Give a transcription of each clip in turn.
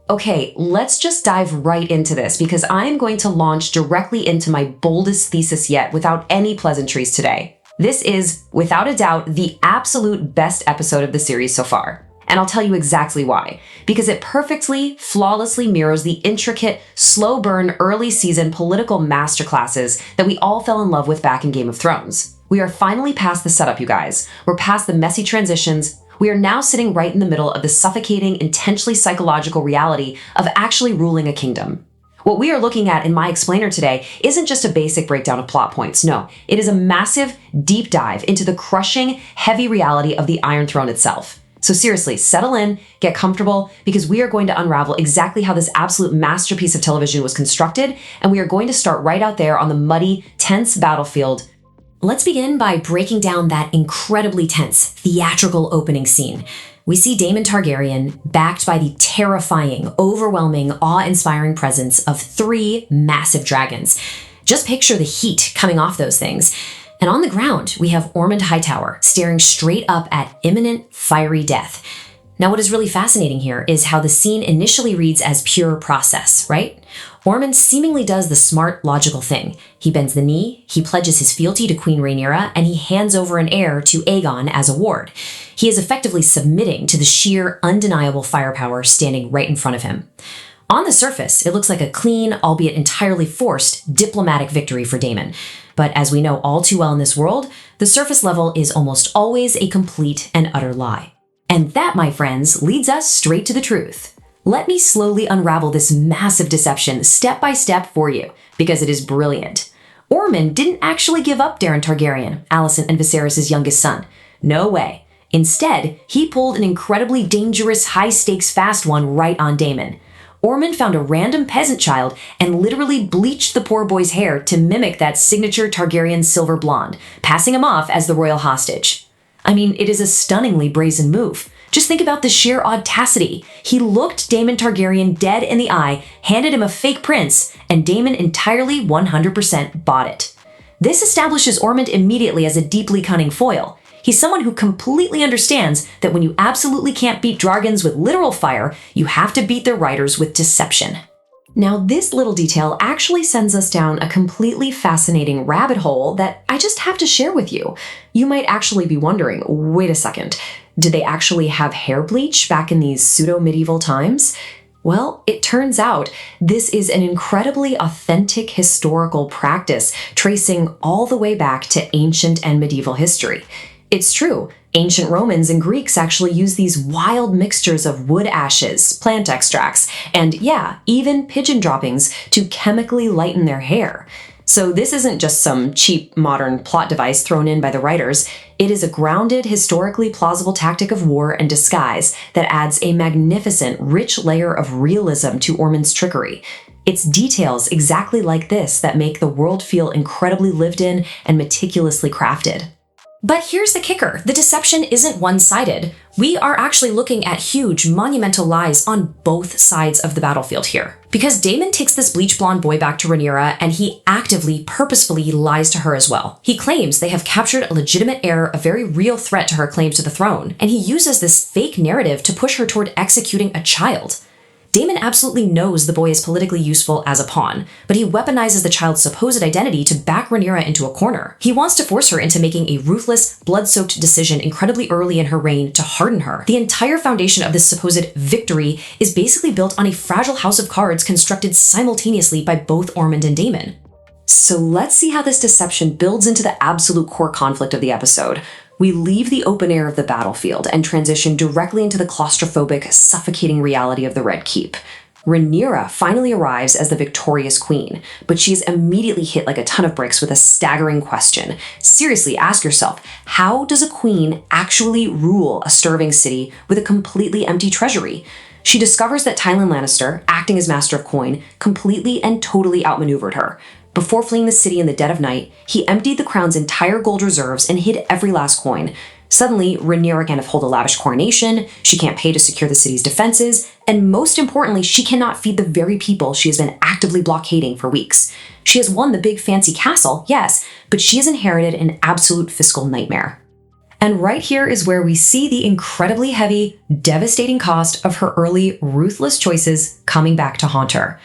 Okay, let's just dive right into this because I am going to launch directly into my boldest thesis yet without any pleasantries today. This is, without a doubt, the absolute best episode of the series so far. And I'll tell you exactly why. Because it perfectly, flawlessly mirrors the intricate, slow burn, early season political masterclasses that we all fell in love with back in Game of Thrones. We are finally past the setup, you guys. We're past the messy transitions. We are now sitting right in the middle of the suffocating, intensely psychological reality of actually ruling a kingdom. What we are looking at in my explainer today isn't just a basic breakdown of plot points. No, it is a massive, deep dive into the crushing, heavy reality of the Iron Throne itself. So seriously, settle in, get comfortable, because we are going to unravel exactly how this absolute masterpiece of television was constructed, and we are going to start right out there on the muddy, tense battlefield. Let's begin by breaking down that incredibly tense, theatrical opening scene. We see Daemon Targaryen backed by the terrifying, overwhelming, awe-inspiring presence of 3 massive dragons. Just picture the heat coming off those things. And on the ground, we have Ormond Hightower staring straight up at imminent, fiery death. Now, what is really fascinating here is how the scene initially reads as pure process, right? Ormond seemingly does the smart, logical thing. He bends the knee, he pledges his fealty to Queen Rhaenyra, and he hands over an heir to Aegon as a ward. He is effectively submitting to the sheer, undeniable firepower standing right in front of him. On the surface, it looks like a clean, albeit entirely forced, diplomatic victory for Daemon. But as we know all too well in this world, the surface level is almost always a complete and utter lie. And that, my friends, leads us straight to the truth. Let me slowly unravel this massive deception step by step for you, because it is brilliant. Ormond didn't actually give up Daemon Targaryen, Alicent and Viserys' youngest son. No way. Instead, he pulled an incredibly dangerous, high-stakes, fast one right on Daemon. Ormond found a random peasant child and literally bleached the poor boy's hair to mimic that signature Targaryen silver blonde, passing him off as the royal hostage. I mean, it is a stunningly brazen move. Just think about the sheer audacity. He looked Daemon Targaryen dead in the eye, handed him a fake prince, and Daemon entirely 100% bought it. This establishes Ormond immediately as a deeply cunning foil. He's someone who completely understands that when you absolutely can't beat dragons with literal fire, you have to beat their riders with deception. Now, this little detail actually sends us down a completely fascinating rabbit hole that I just have to share with you. You might actually be wondering, wait a second, did they actually have hair bleach back in these pseudo-medieval times? Well, it turns out this is an incredibly authentic historical practice tracing all the way back to ancient and medieval history. It's true. Ancient Romans and Greeks actually used these wild mixtures of wood ashes, plant extracts, and even pigeon droppings to chemically lighten their hair. So this isn't just some cheap modern plot device thrown in by the writers. It is a grounded, historically plausible tactic of war and disguise that adds a magnificent, rich layer of realism to Ormond's trickery. It's details exactly like this that make the world feel incredibly lived in and meticulously crafted. But here's the kicker. The deception isn't one-sided. We are actually looking at huge, monumental lies on both sides of the battlefield here. Because Daemon takes this bleach blonde boy back to Rhaenyra, and he actively, purposefully lies to her as well. He claims they have captured a legitimate heir, a very real threat to her claims to the throne, and he uses this fake narrative to push her toward executing a child. Daemon absolutely knows the boy is politically useful as a pawn, but he weaponizes the child's supposed identity to back Rhaenyra into a corner. He wants to force her into making a ruthless, blood-soaked decision incredibly early in her reign to harden her. The entire foundation of this supposed victory is basically built on a fragile house of cards constructed simultaneously by both Ormond and Daemon. So let's see how this deception builds into the absolute core conflict of the episode. We leave the open air of the battlefield and transition directly into the claustrophobic, suffocating reality of the Red Keep. Rhaenyra finally arrives as the victorious queen, but she is immediately hit like a ton of bricks with a staggering question. Seriously, ask yourself, how does a queen actually rule a starving city with a completely empty treasury? She discovers that Tywin Lannister, acting as Master of Coin, completely and totally outmaneuvered her. Before fleeing the city in the dead of night, he emptied the crown's entire gold reserves and hid every last coin. Suddenly, Rhaenyra can't hold a lavish coronation, she can't pay to secure the city's defenses, and most importantly, she cannot feed the very people she has been actively blockading for weeks. She has won the big fancy castle, yes, but she has inherited an absolute fiscal nightmare. And right here is where we see the incredibly heavy, devastating cost of her early, ruthless choices coming back to haunt her.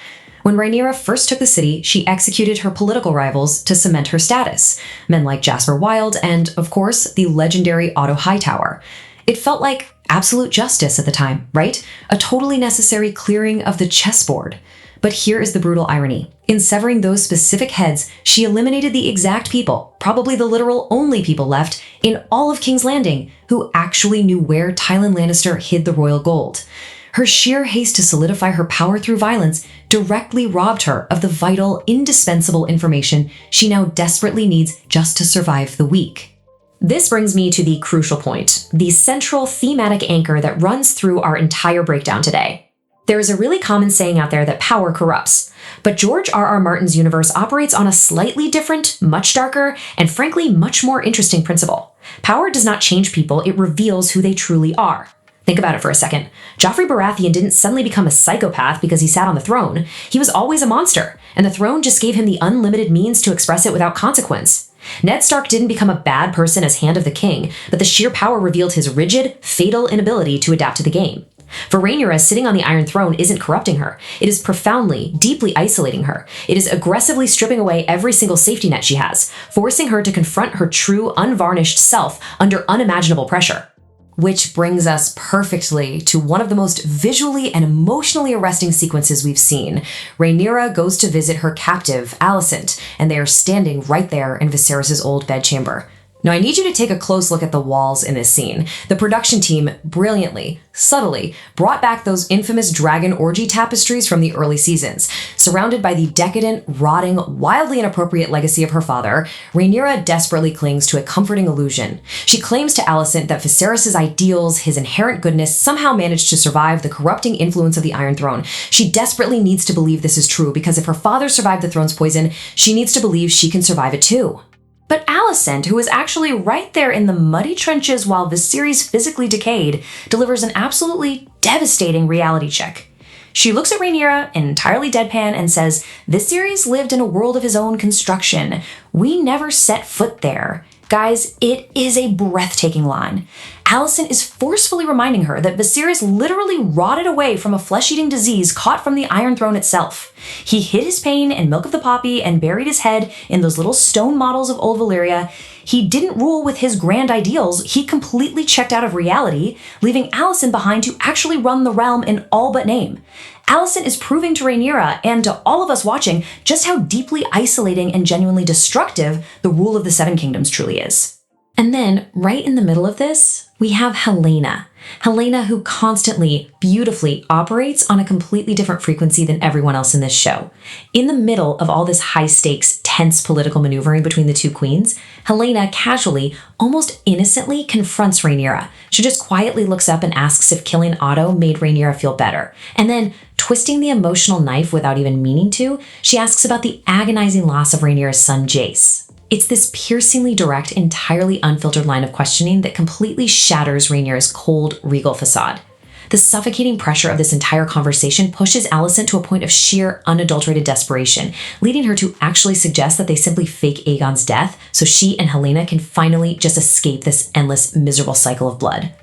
When Rhaenyra first took the city, she executed her political rivals to cement her status, men like Jasper Wilde and, of course, the legendary Otto Hightower. It felt like absolute justice at the time, right? A totally necessary clearing of the chessboard. But here is the brutal irony. In severing those specific heads, she eliminated the exact people, probably the literal only people left, in all of King's Landing, who actually knew where Tywin Lannister hid the royal gold. Her sheer haste to solidify her power through violence directly robbed her of the vital, indispensable information she now desperately needs just to survive the week. This brings me to the crucial point, the central thematic anchor that runs through our entire breakdown today. There is a really common saying out there that power corrupts, but George R.R. Martin's universe operates on a slightly different, much darker, and frankly much more interesting principle. Power does not change people, it reveals who they truly are. Think about it for a second. Joffrey Baratheon didn't suddenly become a psychopath because he sat on the throne. He was always a monster, and the throne just gave him the unlimited means to express it without consequence. Ned Stark didn't become a bad person as Hand of the King, but the sheer power revealed his rigid, fatal inability to adapt to the game. For Rhaenyra, sitting on the Iron Throne isn't corrupting her. It is profoundly, deeply isolating her. It is aggressively stripping away every single safety net she has, forcing her to confront her true, unvarnished self under unimaginable pressure. Which brings us perfectly to one of the most visually and emotionally arresting sequences we've seen. Rhaenyra goes to visit her captive, Alicent, and they are standing right there in Viserys' old bedchamber. Now I need you to take a close look at the walls in this scene. The production team brilliantly, subtly, brought back those infamous dragon orgy tapestries from the early seasons. Surrounded by the decadent, rotting, wildly inappropriate legacy of her father, Rhaenyra desperately clings to a comforting illusion. She claims to Alicent that Viserys' ideals, his inherent goodness, somehow managed to survive the corrupting influence of the Iron Throne. She desperately needs to believe this is true because if her father survived the throne's poison, she needs to believe she can survive it too. But Alicent, who is actually right there in the muddy trenches while Viserys physically decayed, delivers an absolutely devastating reality check. She looks at Rhaenyra, entirely deadpan, and says, "Viserys lived in a world of his own construction. We never set foot there." Guys, it is a breathtaking line. Alicent is forcefully reminding her that Viserys literally rotted away from a flesh-eating disease caught from the Iron Throne itself. He hid his pain in milk of the poppy and buried his head in those little stone models of old Valyria. He didn't rule with his grand ideals. He completely checked out of reality, leaving Alicent behind to actually run the realm in all but name. Alicent is proving to Rhaenyra and to all of us watching just how deeply isolating and genuinely destructive the rule of the Seven Kingdoms truly is. And then, right in the middle of this, we have Helaena. Helaena, who constantly, beautifully operates on a completely different frequency than everyone else in this show. In the middle of all this high-stakes, tense political maneuvering between the two queens, Helaena casually, almost innocently confronts Rhaenyra. She just quietly looks up and asks if killing Otto made Rhaenyra feel better. And then, twisting the emotional knife without even meaning to, she asks about the agonizing loss of Rhaenyra's son, Jace. It's this piercingly direct, entirely unfiltered line of questioning that completely shatters Rhaenyra's cold, regal facade. The suffocating pressure of this entire conversation pushes Alicent to a point of sheer, unadulterated desperation, leading her to actually suggest that they simply fake Aegon's death so she and Helaena can finally just escape this endless, miserable cycle of blood.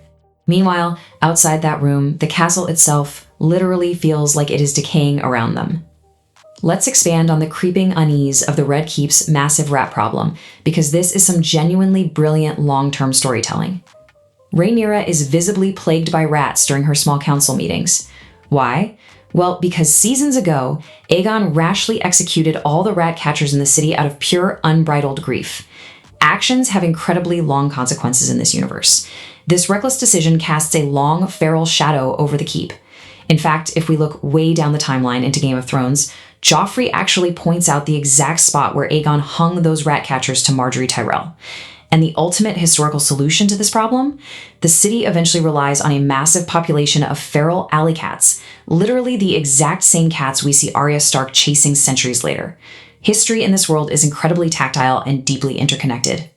Meanwhile, outside that room, the castle itself literally feels like it is decaying around them. Let's expand on the creeping unease of the Red Keep's massive rat problem, because this is some genuinely brilliant long-term storytelling. Rhaenyra is visibly plagued by rats during her small council meetings. Why? Well, because seasons ago, Aegon rashly executed all the rat catchers in the city out of pure, unbridled grief. Actions have incredibly long consequences in this universe. This reckless decision casts a long, feral shadow over the keep. In fact, if we look way down the timeline into Game of Thrones, Joffrey actually points out the exact spot where Aegon hung those rat catchers to Margaery Tyrell. And the ultimate historical solution to this problem? The city eventually relies on a massive population of feral alley cats, literally the exact same cats we see Arya Stark chasing centuries later. History in this world is incredibly tactile and deeply interconnected.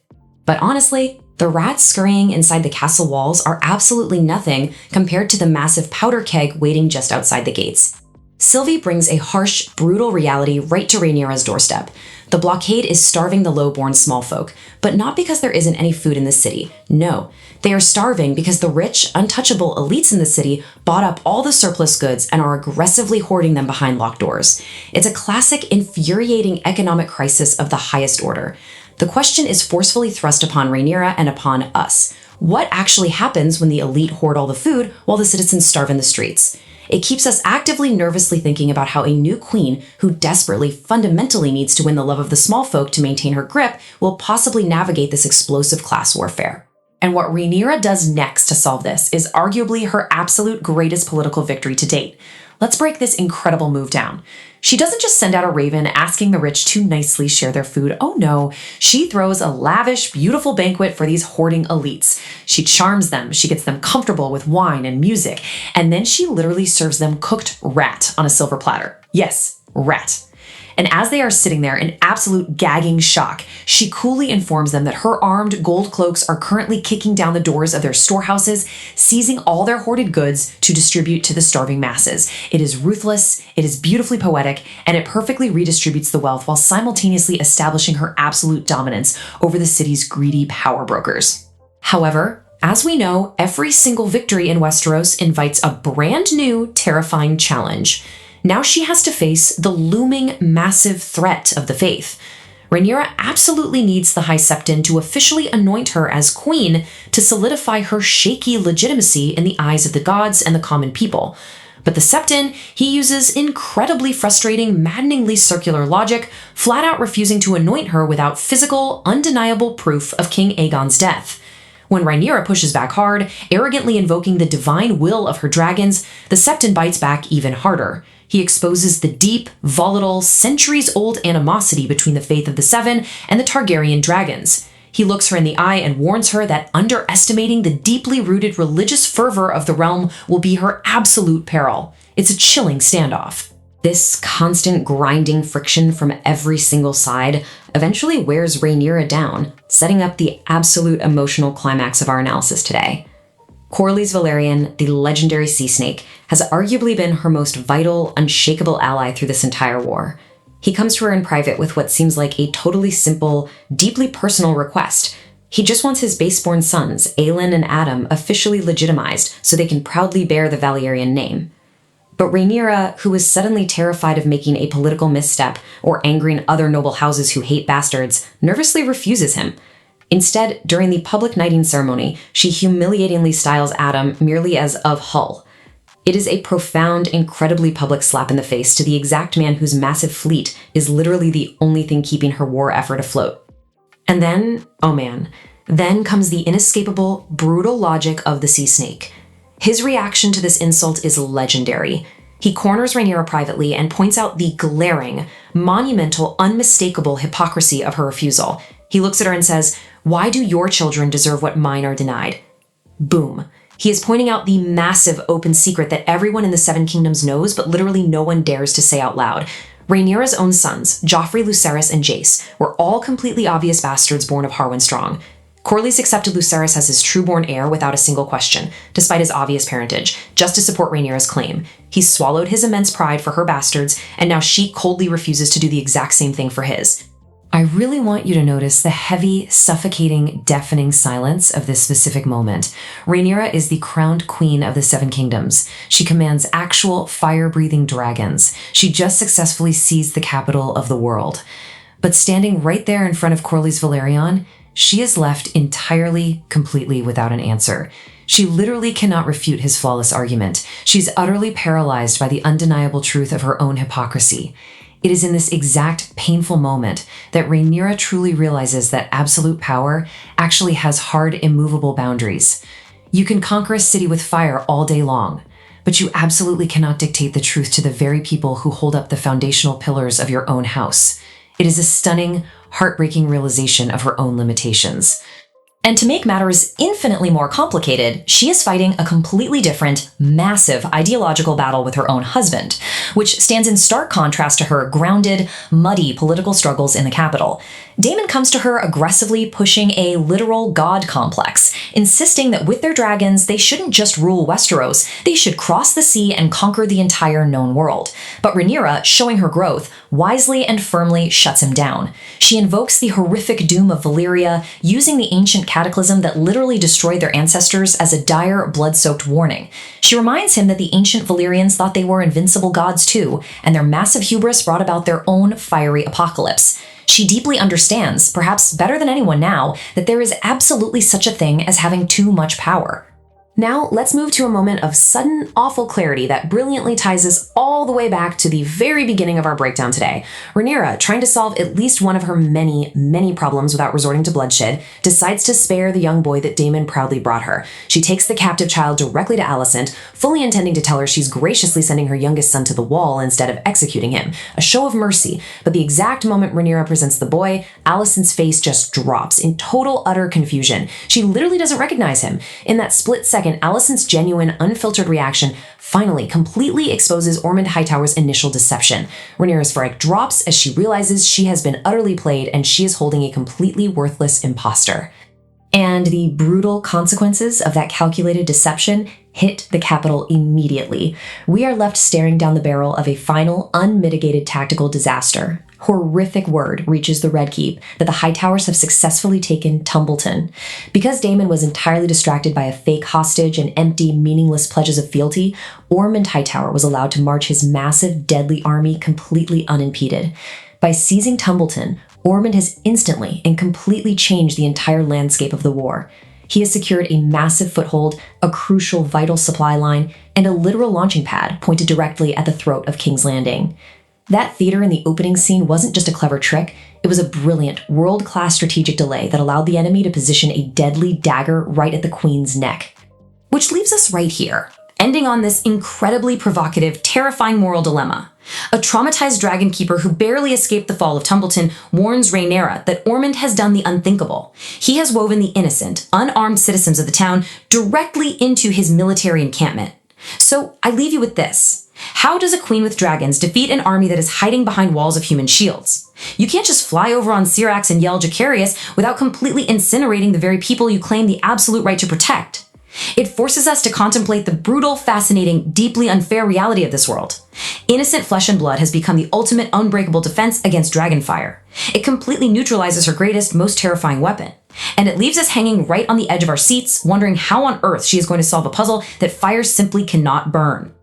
But honestly, the rats scurrying inside the castle walls are absolutely nothing compared to the massive powder keg waiting just outside the gates. Sylvie brings a harsh, brutal reality right to Rhaenyra's doorstep. The blockade is starving the low-born small folk, but not because there isn't any food in the city. No, they are starving because the rich, untouchable elites in the city bought up all the surplus goods and are aggressively hoarding them behind locked doors. It's a classic, infuriating economic crisis of the highest order. The question is forcefully thrust upon Rhaenyra and upon us. What actually happens when the elite hoard all the food while the citizens starve in the streets? It keeps us actively nervously thinking about how a new queen, who desperately, fundamentally needs to win the love of the small folk to maintain her grip, will possibly navigate this explosive class warfare. And what Rhaenyra does next to solve this is arguably her absolute greatest political victory to date. Let's break this incredible move down. She doesn't just send out a raven asking the rich to nicely share their food. Oh no, she throws a lavish, beautiful banquet for these hoarding elites. She charms them, she gets them comfortable with wine and music, and then she literally serves them cooked rat on a silver platter. Yes, rat. And as they are sitting there in absolute gagging shock, she coolly informs them that her armed gold cloaks are currently kicking down the doors of their storehouses, seizing all their hoarded goods to distribute to the starving masses. It is ruthless, it is beautifully poetic, and it perfectly redistributes the wealth while simultaneously establishing her absolute dominance over the city's greedy power brokers. However, as we know, every single victory in Westeros invites a brand new, terrifying challenge. Now she has to face the looming massive threat of the faith. Rhaenyra absolutely needs the High Septon to officially anoint her as queen to solidify her shaky legitimacy in the eyes of the gods and the common people. But the Septon, he uses incredibly frustrating, maddeningly circular logic, flat out refusing to anoint her without physical, undeniable proof of King Aegon's death. When Rhaenyra pushes back hard, arrogantly invoking the divine will of her dragons, the Septon bites back even harder. He exposes the deep, volatile, centuries-old animosity between the faith of the Seven and the Targaryen dragons. He looks her in the eye and warns her that underestimating the deeply rooted religious fervor of the realm will be her absolute peril. It's a chilling standoff. This constant grinding friction from every single side eventually wears Rhaenyra down, setting up the absolute emotional climax of our analysis today. Corlys Velaryon, the legendary sea snake, has arguably been her most vital, unshakable ally through this entire war. He comes to her in private with what seems like a totally simple, deeply personal request. He just wants his baseborn sons, Aelin and Adam, officially legitimized so they can proudly bear the Valyrian name. But Rhaenyra, who is suddenly terrified of making a political misstep or angering other noble houses who hate bastards, nervously refuses him. Instead, during the public knighting ceremony, she humiliatingly styles Adam merely as of Hull. It is a profound, incredibly public slap in the face to the exact man whose massive fleet is literally the only thing keeping her war effort afloat. And then, oh man, then comes the inescapable, brutal logic of the sea snake. His reaction to this insult is legendary. He corners Rhaenyra privately and points out the glaring, monumental, unmistakable hypocrisy of her refusal. He looks at her and says, "Why do your children deserve what mine are denied?" Boom. He is pointing out the massive open secret that everyone in the Seven Kingdoms knows, but literally no one dares to say out loud. Rhaenyra's own sons, Joffrey, Lucerys, and Jace, were all completely obvious bastards born of Harwin Strong. Corlys accepted Lucerys as his true-born heir without a single question, despite his obvious parentage, just to support Rhaenyra's claim. He swallowed his immense pride for her bastards, and now she coldly refuses to do the exact same thing for his. I really want you to notice the heavy, suffocating, deafening silence of this specific moment. Rhaenyra is the crowned queen of the Seven Kingdoms. She commands actual fire-breathing dragons. She just successfully seized the capital of the world. But standing right there in front of Corlys Velaryon, she is left entirely, completely without an answer. She literally cannot refute his flawless argument. She's utterly paralyzed by the undeniable truth of her own hypocrisy. It is in this exact painful moment that Rhaenyra truly realizes that absolute power actually has hard, immovable boundaries. You can conquer a city with fire all day long, but you absolutely cannot dictate the truth to the very people who hold up the foundational pillars of your own house. It is a stunning, heartbreaking realization of her own limitations. And to make matters infinitely more complicated, she is fighting a completely different, massive ideological battle with her own husband. which stands in stark contrast to her grounded, muddy political struggles in the capital. Daemon comes to her aggressively pushing a literal god complex, insisting that with their dragons, they shouldn't just rule Westeros, they should cross the sea and conquer the entire known world. But Rhaenyra, showing her growth, wisely and firmly shuts him down. She invokes the horrific doom of Valyria, using the ancient cataclysm that literally destroyed their ancestors as a dire, blood-soaked warning. She reminds him that the ancient Valyrians thought they were invincible gods too, and their massive hubris brought about their own fiery apocalypse. She deeply understands, perhaps better than anyone now, that there is absolutely such a thing as having too much power. Now, let's move to a moment of sudden, awful clarity that brilliantly ties us all the way back to the very beginning of our breakdown today. Rhaenyra, trying to solve at least one of her many, many problems without resorting to bloodshed, decides to spare the young boy that Daemon proudly brought her. She takes the captive child directly to Alicent, fully intending to tell her she's graciously sending her youngest son to the wall instead of executing him. A show of mercy, but the exact moment Rhaenyra presents the boy, Alicent's face just drops in total, utter confusion. She literally doesn't recognize him. In that split second, Alicent's genuine, unfiltered reaction finally completely exposes Ormond Hightower's initial deception. Rhaenyra's fright drops as she realizes she has been utterly played and she is holding a completely worthless imposter. And the brutal consequences of that calculated deception hit the capital immediately. We are left staring down the barrel of a final, unmitigated tactical disaster. Horrific word reaches the Red Keep that the Hightowers have successfully taken Tumbleton. Because Daemon was entirely distracted by a fake hostage and empty, meaningless pledges of fealty, Ormond Hightower was allowed to march his massive, deadly army completely unimpeded. By seizing Tumbleton, Ormond has instantly and completely changed the entire landscape of the war. He has secured a massive foothold, a crucial vital supply line, and a literal launching pad pointed directly at the throat of King's Landing. That theater in the opening scene wasn't just a clever trick, it was a brilliant, world-class strategic delay that allowed the enemy to position a deadly dagger right at the Queen's neck. Which leaves us right here, ending on this incredibly provocative, terrifying moral dilemma. A traumatized dragon keeper who barely escaped the fall of Tumbleton warns Rhaenyra that Ormond has done the unthinkable. He has woven the innocent, unarmed citizens of the town directly into his military encampment. So I leave you with this. How does a queen with dragons defeat an army that is hiding behind walls of human shields? You can't just fly over on Syrax and yell Jacarius without completely incinerating the very people you claim the absolute right to protect. It forces us to contemplate the brutal, fascinating, deeply unfair reality of this world. Innocent flesh and blood has become the ultimate unbreakable defense against dragonfire. It completely neutralizes her greatest, most terrifying weapon. And it leaves us hanging right on the edge of our seats, wondering how on earth she is going to solve a puzzle that fire simply cannot burn.